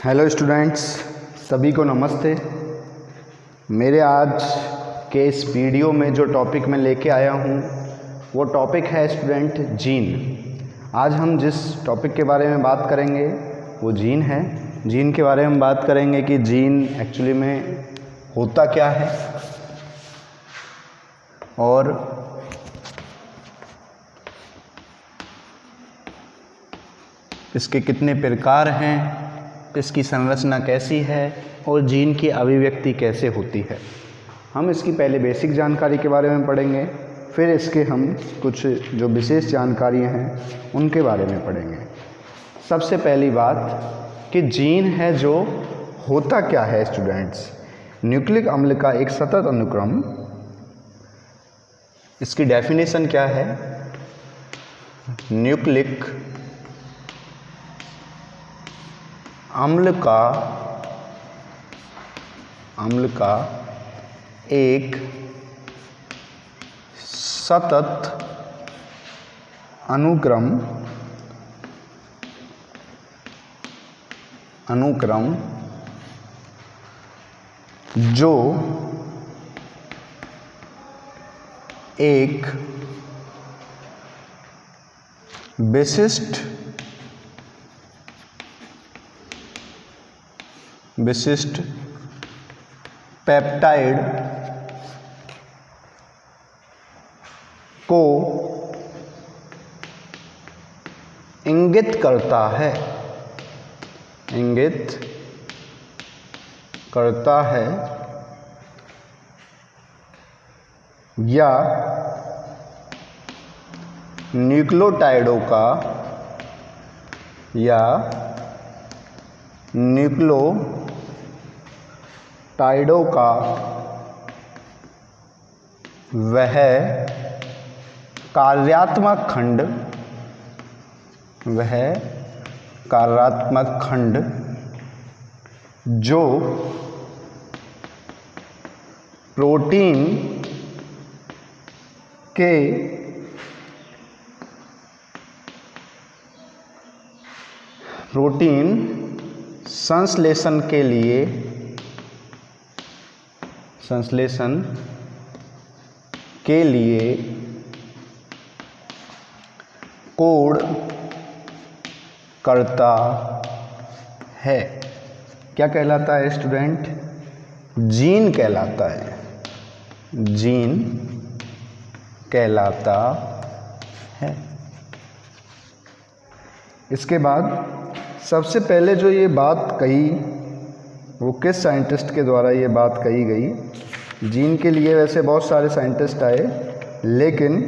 Hello students, सभी को नमस्ते। मेरे आज के इस वीडियो में जो टॉपिक मैं लेके आया हूँ वो टॉपिक है स्टूडेंट जीन। आज हम जिस टॉपिक के बारे में बात करेंगे वो जीन है। जीन के बारे में बात करेंगे कि जीन एक्चुअली में होता क्या है और इसके कितने प्रकार हैं, इसकी संरचना कैसी है और जीन की अभिव्यक्ति कैसे होती है। हम इसकी पहले बेसिक जानकारी के बारे में पढ़ेंगे, फिर इसके हम कुछ जो विशेष जानकारियां हैं उनके बारे में पढ़ेंगे। सबसे पहली बात कि जीन है जो होता क्या है स्टूडेंट्स। न्यूक्लिक अम्ल का एक सतत अनुक्रम, इसकी डेफिनेशन क्या है। न्यूक्लिक अम्ल का एक सतत अनुक्रम जो एक विशिष्ट पेप्टाइड को इंगित करता है या न्यूक्लियोटाइडों का वह कार्यात्मक खंड जो प्रोटीन के संश्लेषण के लिए कोड करता है। क्या कहलाता है स्टूडेंट? जीन कहलाता है। जीन कहलाता है। इसके बाद सबसे पहले जो ये बात कही वो किस साइंटिस्ट के द्वारा ये बात कही गई। जीन के लिए वैसे बहुत सारे साइंटिस्ट आए, लेकिन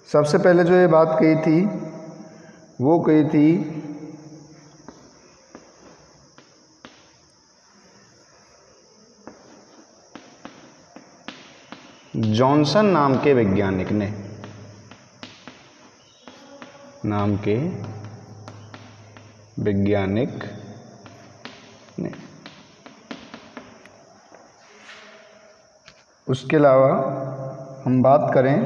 सबसे पहले जो ये बात कही थी वो कही थी जॉनसन नाम के वैज्ञानिक ने। उसके अलावा हम बात करें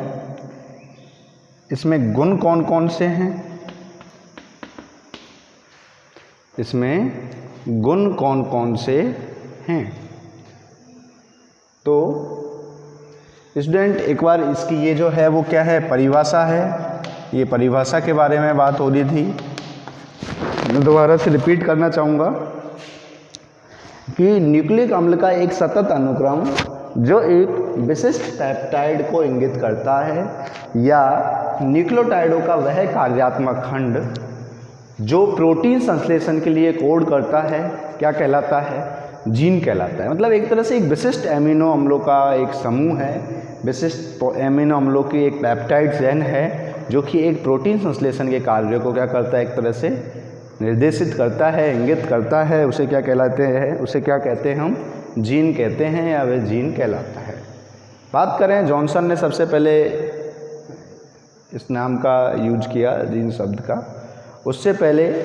इसमें गुण कौन कौन से हैं, तो स्टूडेंट एक बार इसकी ये जो है वो क्या है, परिभाषा है। ये परिभाषा के बारे में बात हो रही थी। मैं दोबारा से रिपीट करना चाहूँगा कि न्यूक्लिक अम्ल का एक सतत अनुक्रम जो एक विशिष्ट पेप्टाइड को इंगित करता है या न्यूक्लियोटाइडों का वह कार्यात्मक खंड जो प्रोटीन संश्लेषण के लिए कोड करता है, क्या कहलाता है? जीन कहलाता है। मतलब एक तरह से एक विशिष्ट एमिनो अम्लों का एक समूह है, विशिष्ट एमिनो अम्लों की एक पेप्टाइड चेन है जो कि एक प्रोटीन संश्लेषण के कार्य को क्या करता है, एक तरह से निर्देशित करता है, इंगित करता है। उसे क्या कहलाते हैं? उसे क्या कहते हैं? हम जीन कहते हैं या वह जीन कहलाता है। बात करें, जॉनसन ने सबसे पहले इस नाम का यूज किया, जीन शब्द का। उससे पहले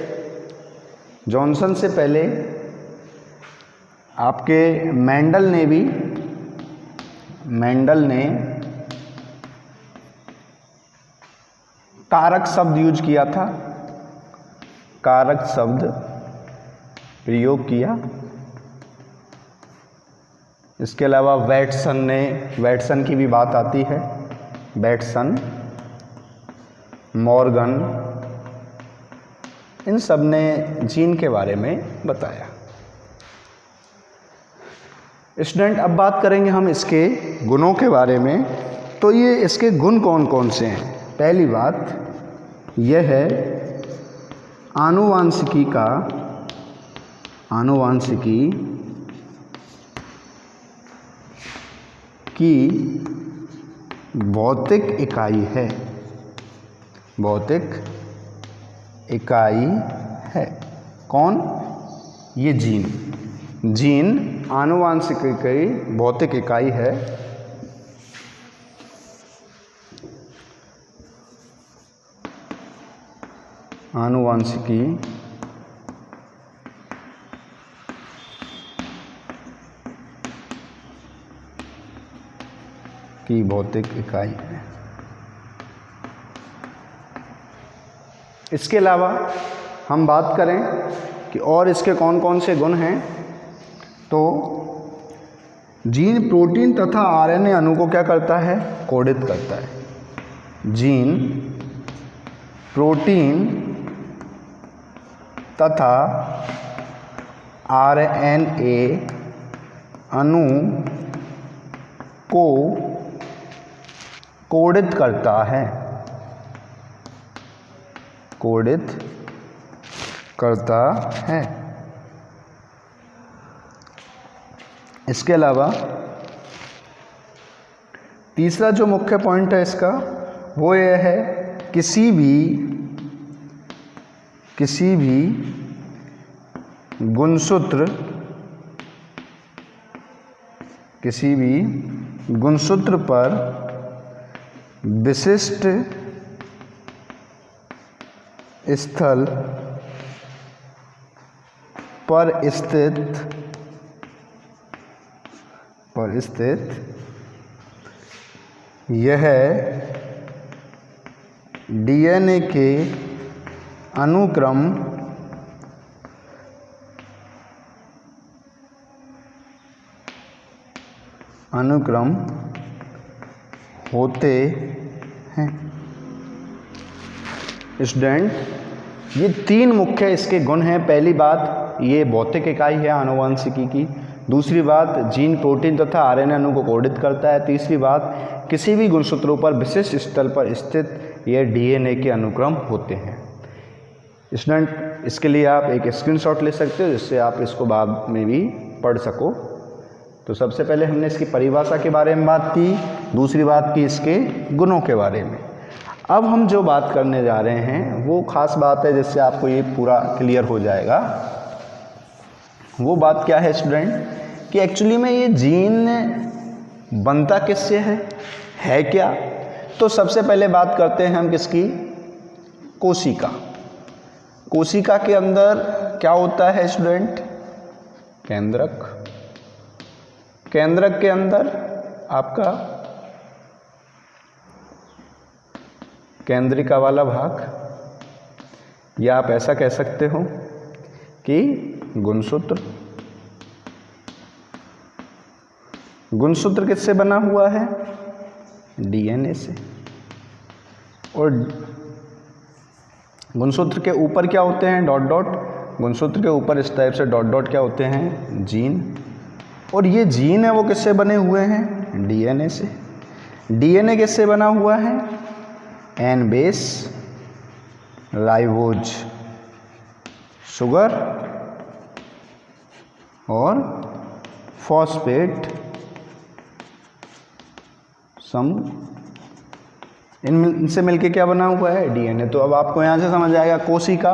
जॉनसन से पहले आपके मेंडल ने कारक शब्द यूज किया था। कारक शब्द प्रयोग किया। इसके अलावा वैटसन की भी बात आती है, वैटसन, मॉर्गन, इन सब ने जीन के बारे में बताया। स्टूडेंट अब बात करेंगे हम इसके गुणों के बारे में। तो ये इसके गुण कौन कौन से हैं? पहली बात यह है आनुवांशिकी की भौतिक इकाई है, भौतिक इकाई है। कौन? ये जीन आनुवांशिक की भौतिक इकाई है। आनुवांशिकी की भौतिक इकाई है। इसके अलावा हम बात करें कि और इसके कौन कौन से गुण हैं, तो जीन प्रोटीन तथा आरएनए अणु को क्या करता है? कोडित करता है। जीन प्रोटीन तथा आरएनए अणु को कोडित करता है, कोडित करता है। इसके अलावा तीसरा जो मुख्य पॉइंट है इसका वो ये है किसी भी गुणसूत्र पर विशिष्ट स्थल पर स्थित यह डीएनए के अनुक्रम होते हैं। स्टूडेंट ये तीन मुख्य इसके गुण हैं। पहली बात ये भौतिक इकाई है आनुवांशिकी की। दूसरी बात जीन प्रोटीन तथा आरएनए अणु को कोडित करता है। तीसरी बात किसी भी गुणसूत्रों पर विशिष्ट स्थल पर स्थित यह डीएनए के अनुक्रम होते हैं। स्टूडेंट इसके लिए आप एक स्क्रीनशॉट ले सकते हो जिससे आप इसको बाद में भी पढ़ सको। तो सबसे पहले हमने इसकी परिभाषा के बारे में बात की, दूसरी बात की इसके गुणों के बारे में। अब हम जो बात करने जा रहे हैं वो खास बात है जिससे आपको ये पूरा क्लियर हो जाएगा। वो बात क्या है स्टूडेंट कि एक्चुअली में ये जीन बनता किससे है क्या? तो सबसे पहले बात करते हैं हम किसकी? कोशिका। कोशिका के अंदर क्या होता है स्टूडेंट? केंद्रक। केंद्रक के अंदर आपका केंद्रिका वाला भाग, या आप ऐसा कह सकते हो कि गुणसूत्र। गुणसूत्र किससे बना हुआ है? डीएनए से। और गुणसूत्र के ऊपर क्या होते हैं? Dot dot. गुणसूत्र के ऊपर इस टाइप से डॉट डॉट क्या होते हैं? जीन। और ये जीन है वो किससे बने हुए हैं? डीएनए से। डीएनए किससे बना हुआ है? एन बेस राइबोज, शुगर और फॉस्फेट इनसे मिलके क्या बना हुआ है? डीएनए। तो अब आपको यहाँ से समझ आएगा कोशिका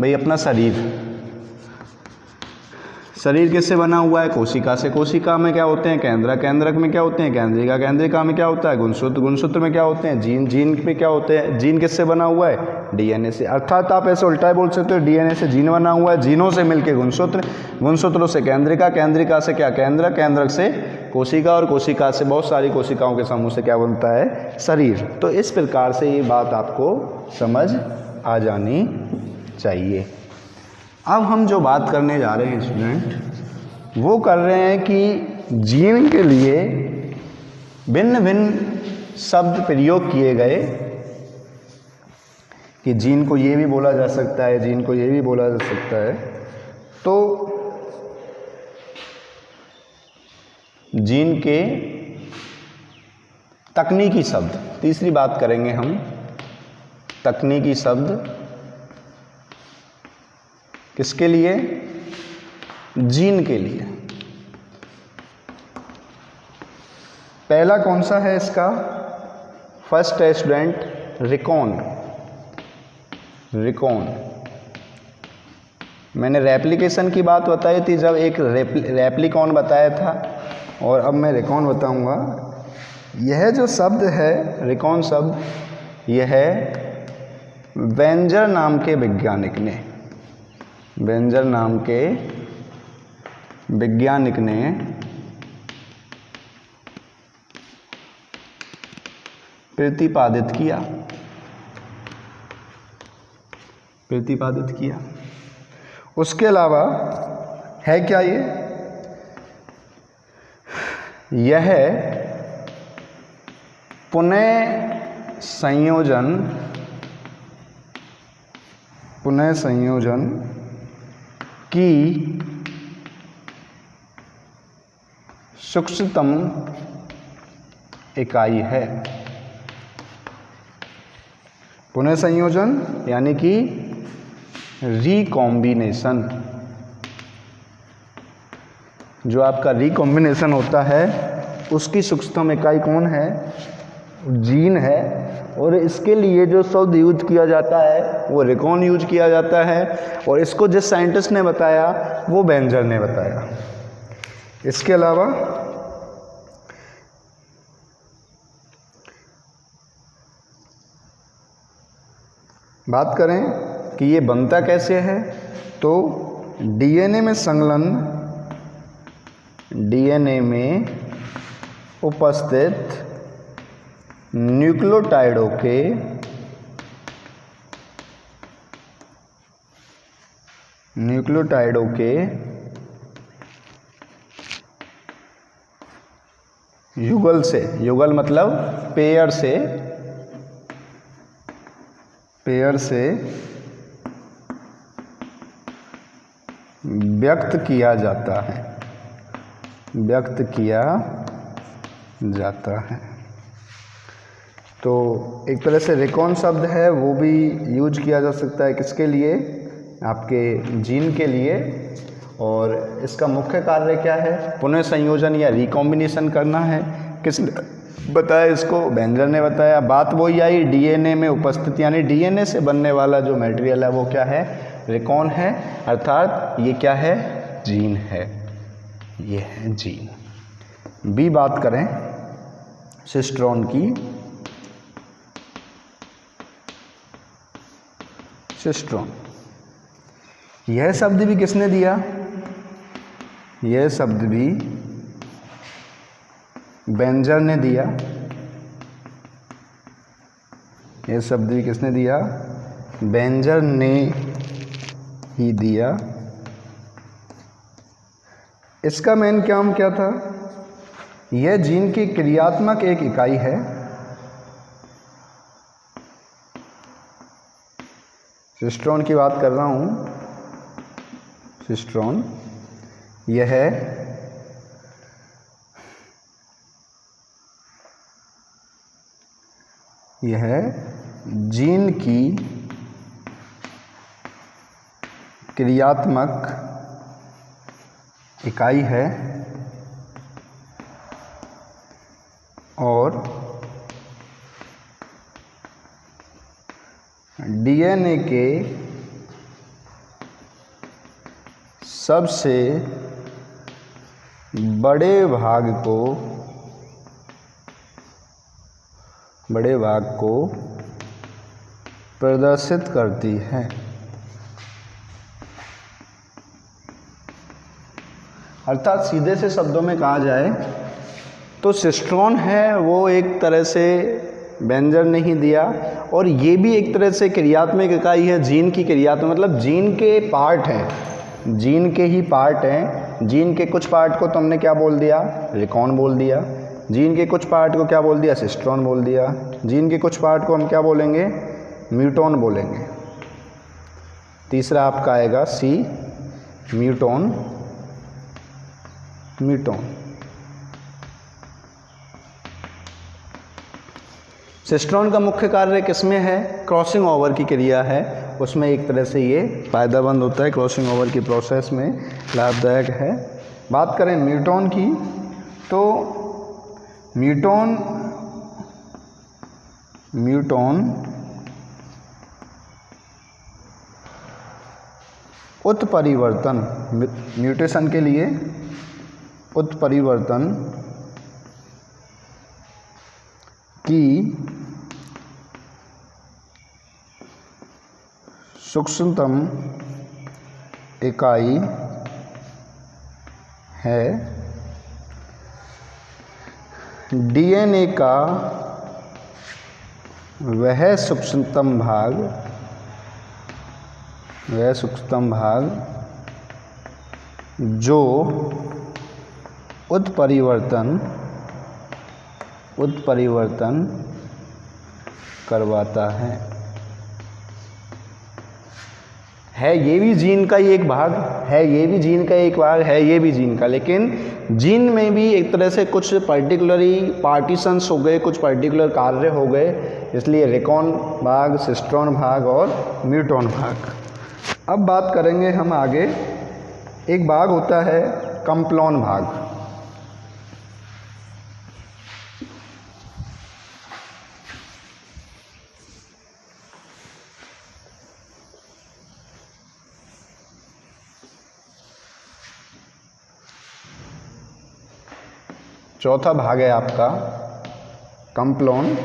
भाई अपना शरीर किससे बना हुआ है? कोशिका से। कोशिका में क्या होते हैं? केंद्रक। केंद्रक में क्या होते हैं? केंद्रिका। केंद्रिका में क्या होता है? गुणसूत्र। गुणसूत्र में क्या होते हैं? जीन। जीन में क्या होते हैं? जीन किससे बना हुआ है? डीएनए से। अर्थात आप ऐसे उल्टा बोल सकते हो, डीएनए से जीन बना हुआ है, जीनों से मिलके गुणसूत्र, गुणसूत्रों से केंद्रिका, केंद्रिका से क्या? केंद्रक, केंद्रक से कोशिका, और कोशिका से बहुत सारी कोशिकाओं के समूह से क्या बनता है? शरीर। तो इस प्रकार से ये बात आपको समझ आ जानी चाहिए। अब हम जो बात करने जा रहे हैं स्टूडेंट, वो कर रहे हैं कि जीन के लिए भिन्न भिन्न शब्द प्रयोग किए गए कि जीन को ये भी बोला जा सकता है, जीन को ये भी बोला जा सकता है। तो जीन के तकनीकी शब्द, तीसरी बात करेंगे हम, तकनीकी शब्द किसके लिए? जीन के लिए। पहला कौन सा है इसका? फर्स्ट है स्टूडेंट रिकॉन। रिकॉन, मैंने रेप्लिकेशन की बात बताई थी जब एक रेप्लिकॉन बताया था, और अब मैं रिकॉन बताऊंगा। यह जो शब्द है रिकॉन शब्द, यह है वेंजर नाम के वैज्ञानिक ने, वेंजर नाम के वैज्ञानिक ने प्रतिपादित किया, प्रतिपादित किया। उसके अलावा है क्या ये? यह पुनः संयोजन की सूक्ष्मतम इकाई है। पुनः संयोजन यानी कि रिकॉम्बिनेशन। जो आपका रिकॉम्बिनेशन होता है उसकी सूक्ष्मतम इकाई कौन है? जीन है। और इसके लिए जो शब्द यूज किया जाता है वो रिकॉन यूज किया जाता है, और इसको जिस साइंटिस्ट ने बताया वो वेंजर ने बताया। इसके अलावा बात करें कि ये बनता कैसे है, तो डीएनए में संलग्न, डीएनए में उपस्थित न्यूक्लियोटाइडों के युगल से, युगल मतलब पेयर से व्यक्त किया जाता है। तो एक तरह से रिकॉन शब्द है वो भी यूज किया जा सकता है किसके लिए? आपके जीन के लिए। और इसका मुख्य कार्य क्या है? पुनः संयोजन या रिकॉम्बिनेशन करना है। किसने बताया इसको? वेंजर ने बताया। बात वही आई डीएनए में उपस्थित, यानी डीएनए से बनने वाला जो मटेरियल है वो क्या है? रिकॉन है। अर्थात ये क्या है? जीन है। ये है जीन। बी बात करें सिस्ट्रॉन की, सिस्ट्रॉन, यह शब्द भी किसने दिया? यह शब्द भी वेंजर ने दिया। यह शब्द भी किसने दिया? वेंजर ने ही दिया। इसका मेन काम क्या था? यह जीन की क्रियात्मक एक इकाई है। सिस्ट्रॉन की बात कर रहा हूँ। सिस्ट्रॉन यह जीन की क्रियात्मक इकाई है और डीएनए के सबसे बड़े भाग को प्रदर्शित करती है। अर्थात सीधे से शब्दों में कहा जाए तो सिस्ट्रॉन है वो एक तरह से वेंजर ने ही दिया, और ये भी एक तरह से क्रियात्मक इकाई है। जीन की क्रियात्मक मतलब जीन के पार्ट हैं, जीन के ही पार्ट हैं। जीन के कुछ पार्ट को तो हमने क्या बोल दिया, रिकॉन बोल दिया। जीन के कुछ पार्ट को क्या बोल दिया, सिस्ट्रॉन बोल दिया। जीन के कुछ पार्ट को हम क्या बोलेंगे, म्यूटॉन बोलेंगे। तीसरा आपका आएगा सी, म्यूटॉन, म्यूटॉन। सिस्ट्रॉन का मुख्य कार्य किसमें है, क्रॉसिंग ओवर की क्रिया है, उसमें एक तरह से ये फायदेमंद होता है, क्रॉसिंग ओवर की प्रोसेस में लाभदायक है। बात करें म्यूटॉन की, तो म्यूटॉन उत्परिवर्तन, म्यूटेशन के लिए उत्परिवर्तन की सूक्ष्मतम इकाई है। डीएनए का वह सूक्ष्मतम भाग जो उत्परिवर्तन करवाता है ये भी जीन का ही एक भाग है, ये भी जीन का एक भाग है, ये भी जीन का। लेकिन जीन में भी एक तरह से कुछ पर्टिकुलरी पार्टीशंस हो गए, कुछ पर्टिकुलर कार्य हो गए, इसलिए रिकॉन भाग, सिस्ट्रॉन भाग और म्यूटॉन भाग। अब बात करेंगे हम आगे, एक भाग होता है कम्प्लॉन भाग। चौथा भाग है आपका कम्प्लॉन।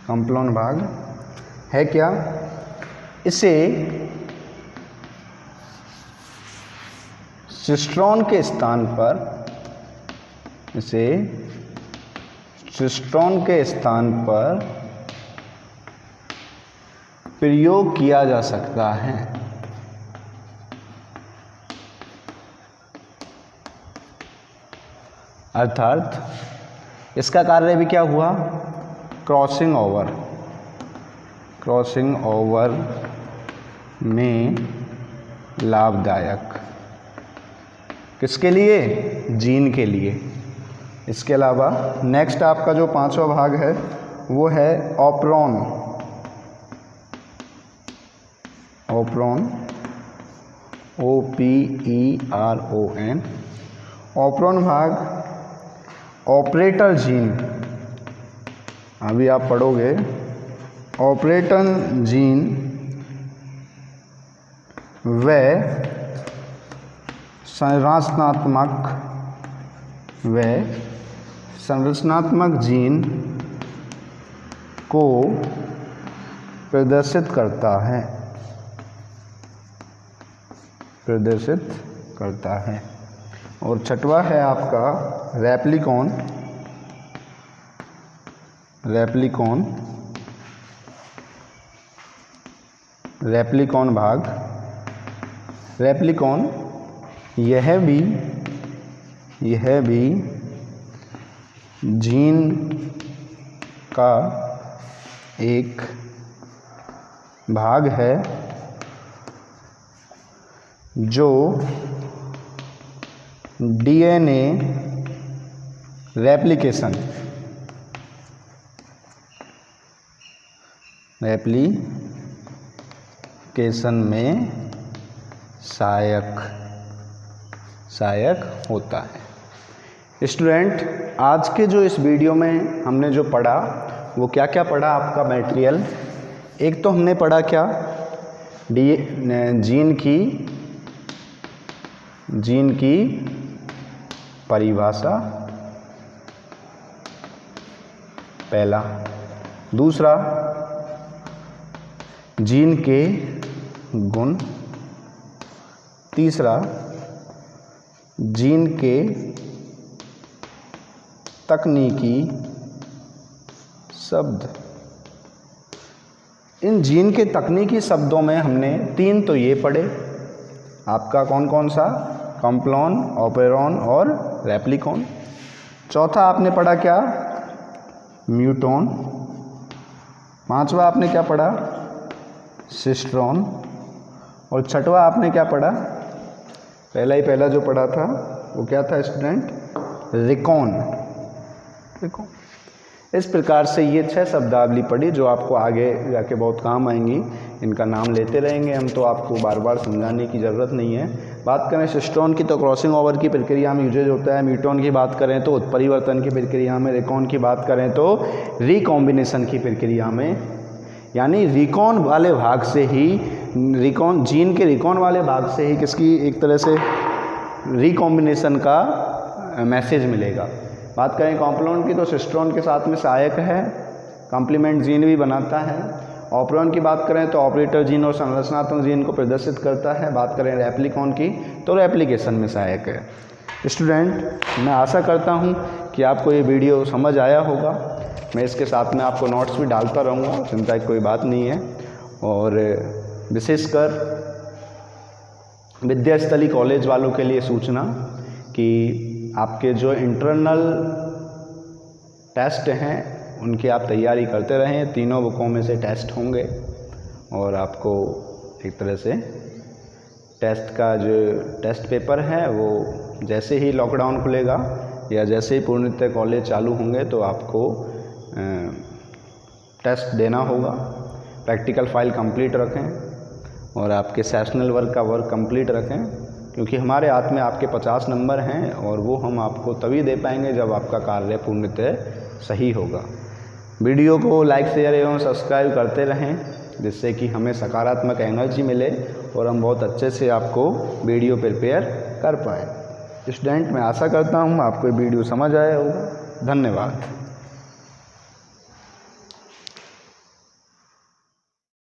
कम्प्लॉन भाग है क्या, इसे सिस्ट्रॉन के स्थान पर, इसे सिस्ट्रॉन के स्थान पर प्रयोग किया जा सकता है। अर्थात इसका कार्य भी क्या हुआ, क्रॉसिंग ओवर में लाभदायक, किसके लिए, जीन के लिए। इसके अलावा नेक्स्ट आपका जो पांचवा भाग है वो है ऑपरॉन। OPERON। ऑपरॉन भाग ऑपरेटर जीन, अभी आप पढ़ोगे, ऑपरेटर जीन व संरचनात्मक जीन को प्रदर्शित करता है। और छठवा है आपका रेप्लिकॉन भाग। रेप्लिकॉन यह भी जीन का एक भाग है जो डीएनए रेप्लिकेशन में सहायक होता है। स्टूडेंट, आज के जो इस वीडियो में हमने जो पढ़ा वो क्या क्या पढ़ा आपका मटेरियल, एक तो हमने पढ़ा क्या, जीन की परिभाषा, पहला। दूसरा, जीन के गुण। तीसरा, जीन के तकनीकी शब्द। इन जीन के तकनीकी शब्दों में हमने 3 तो ये पढ़े, आपका कौन कौन सा, कॉम्प्लोन, ऑपेरॉन और रेप्लिकॉन। चौथा आपने पढ़ा क्या, म्यूटॉन। 5वां आपने क्या पढ़ा, सिस्ट्रॉन। और 6वां आपने क्या पढ़ा, पहला जो पढ़ा था वो क्या था स्टूडेंट, रिकॉन। इस प्रकार से ये 6 शब्दावली पढ़ी जो आपको आगे जाके बहुत काम आएंगी। इनका नाम लेते रहेंगे हम, तो आपको बार बार समझाने की ज़रूरत नहीं है। बात करें सिस्ट्रॉन की तो क्रॉसिंग ओवर की प्रक्रिया में यूजेज होता है। म्यूटॉन की बात करें तो उत्परिवर्तन की प्रक्रिया में। रिकॉन की बात करें तो रिकॉम्बिनेशन की प्रक्रिया में। यानी रिकॉन वाले भाग से ही, रिकॉन जीन के रिकॉन वाले भाग से ही किसकी एक तरह से रिकॉम्बिनेशन का मैसेज मिलेगा। बात करें कॉम्प्लोन की तो सिस्ट्रॉन के साथ में सहायक है, कॉम्प्लीमेंट जीन भी बनाता है। ऑपरॉन की बात करें तो ऑपरेटर जीन और संरचनात्मक जीन को प्रदर्शित करता है। बात करें रेप्लिकॉन की तो रेप्लिकेशन में सहायक है। स्टूडेंट, मैं आशा करता हूँ कि आपको ये वीडियो समझ आया होगा। मैं इसके साथ में आपको नोट्स भी डालता रहूँगा, चिंता की कोई बात नहीं है। और विशेषकर विद्यास्थली कॉलेज वालों के लिए सूचना कि आपके जो इंटरनल टेस्ट हैं उनकी आप तैयारी करते रहें। 3 बुकों में से टेस्ट होंगे और आपको एक तरह से टेस्ट का जो टेस्ट पेपर है वो जैसे ही लॉकडाउन खुलेगा या जैसे ही पूर्णतः कॉलेज चालू होंगे तो आपको टेस्ट देना होगा। प्रैक्टिकल फाइल कंप्लीट रखें और आपके सेशनल वर्क का वर्क कंप्लीट रखें, क्योंकि हमारे हाथ में आपके 50 नंबर हैं और वो हम आपको तभी दे पाएंगे जब आपका कार्य पूर्णतः सही होगा। वीडियो को लाइक, शेयर एवं सब्सक्राइब करते रहें, जिससे कि हमें सकारात्मक एनर्जी मिले और हम बहुत अच्छे से आपको वीडियो प्रिपेयर कर पाएँ। स्टूडेंट, मैं आशा करता हूँ आपको वीडियो समझ आया होगा। धन्यवाद।